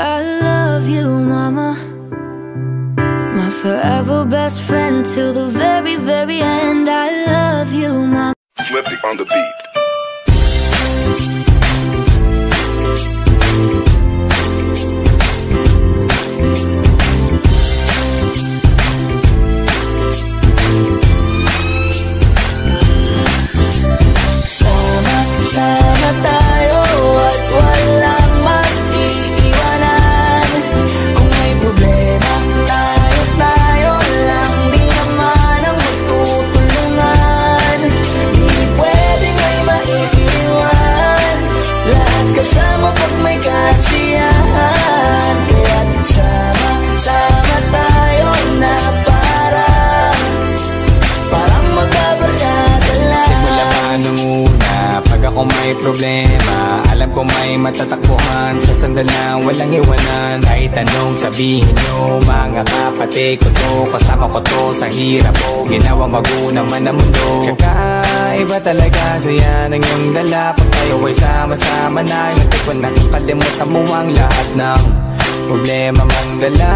I love you, mama. My forever best friend till the very, very end. I love you, mama. Flippy on the beat. Sama tayo at walang mag-iiwanan. Kung may problema, tayo lang. Di naman ang magtutulungan. Di pwedeng may maiiwan. Lahat kasama pag may kasiyahan. Kaya't sama tayo na parang magkabarkada lang. Simula pa nung una, pag ako may problema, alam ko may matatakbuhan. Sa sandalang walang iwanan. Kahit anong sabihin nyo, mga kapatid ko to, kasama ko to sa hirap ko, ginawang magunang man ang mundo. Tsaka iba talaga saya ng iyong dala. Pag tayo ay sama-sama na, yung tipo na kakalimutan mo ang lahat ng problema mong dala.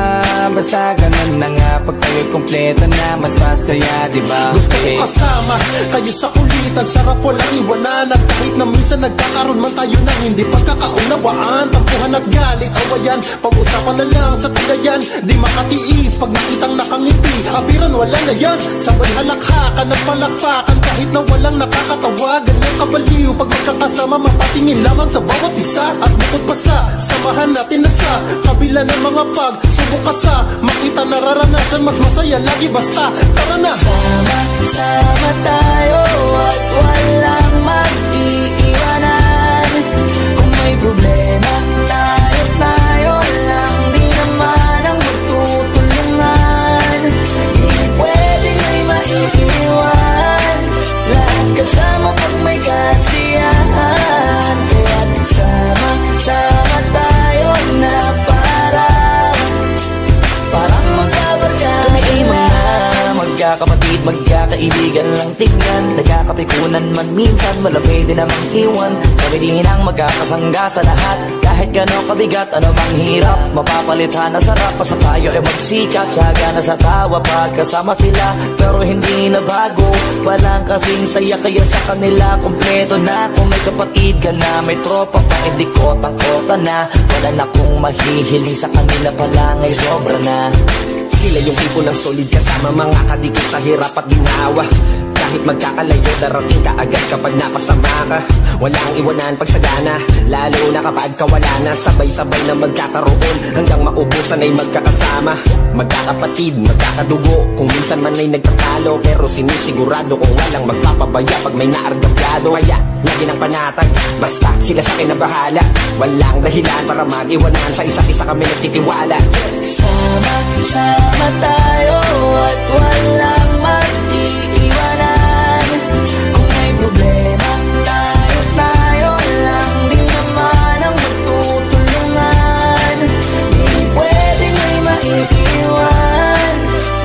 Basta ganun na nga, pag tayo'y kompleto na, mas masaya, diba? Gusto ko kasama kayo sa kulitan, sarap walang iwanan. At kahit na minsan nagkakaroon man tayo ng hindi pagkakaunawaan, tampuhan at galit, awayan, pag-usapan na lang sa tagayan. Di makatiis pag nakitang nakangiti, abiran wala na yan. Sabay halakhakan at palakpakan, kahit na walang nakakatawa. Ganyang kabaliw pag magkakasama, mapatingin lamang sa bawat isa. At bukod pa sa samahan natin na sa kabila ng mga pagsubok ka sa makita nararanasan, mas masaya lagi basta tara na. Sama tayo at walang mag-iiwanan. Kung may problema, tayo lang. Di naman ang magtutulungan. Di pwedeng may maiiwan. Lahat kasama pag may kasiyahan. Kaya't sama tayo na parang magkabarkada. Magkakapatid, magkakaibigan lang tingnan. Nagkakapikunan man minsan, wala pwede namang iwan. Kami din ang magkakasangga sa lahat. Kahit gano'ng kabigat, ano mang hirap, mapapalitan na sarap. Basta tayo ay magsikap, saga na sa tawa pagkasama sila. Pero hindi na bago, walang kasing saya. Kaya sa kanila, kompleto na. Kung may kapatid ka na, may tropa pa, hindi kota-kota na. Wala na kong mahihiling sa kanila pa lang ay sobra na. Sila yung tipo ng solid kasama, mga kadikit sa hirap at ginawa. Kahit magkakalayo, darating ka agad kapag napasama ka. Walang iwanan pag sagana, lalo na kapag kawala na. Sabay-sabay na magkakaroon, hanggang maubusan ay magkakasama. Magkakapatid, magkakadugo, kung minsan man ay nagtatalo. Pero sinisigurado kung walang magpapabaya pag may naargabyado. Kaya lagi ng panatag, basta sila sa akin na bahala. Walang dahilan para mag-iwanan, sa isa't isa kami nagtitiwala. Sama tayo at walang mag-iiwanan. Kung may problema, tayo lang. Di naman ang magtutulungan. Di pwedeng may maiiwan.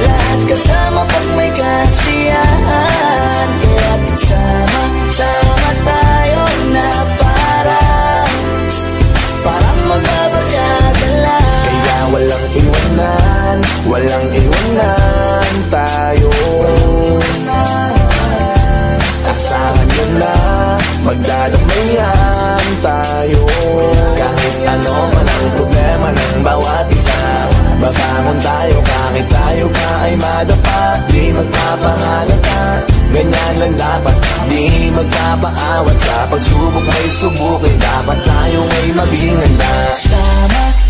Lahat kasama pag may kasiyahan. Kaya't sama tayo na parang magbabarkada lang. Kaya walang iwanan tayo. Asahan nyo na, magdadamayan tayo. Kahit ano man ang problema ng bawat isa, babangon tayo kahit tayo pa ay madapa. Di magpapahalata, ganyan lang dapat. Di magpapaawat, sa pagsubok may subukin. Dapat tayo ay maging handa.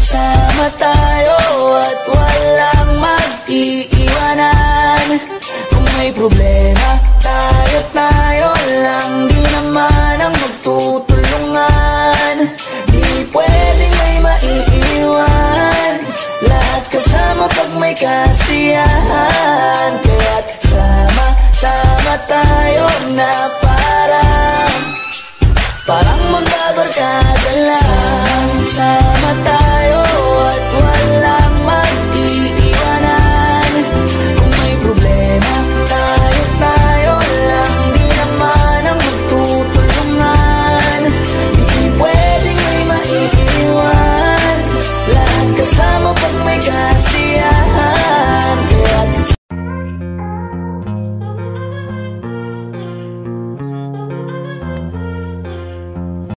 Sama tayo at walang mag-iiwanan. Kung may problema, tayo lang. Di naman ang magtutulungan. Di pwedeng may maiiwan. Lahat kasama pag may kasiyahan.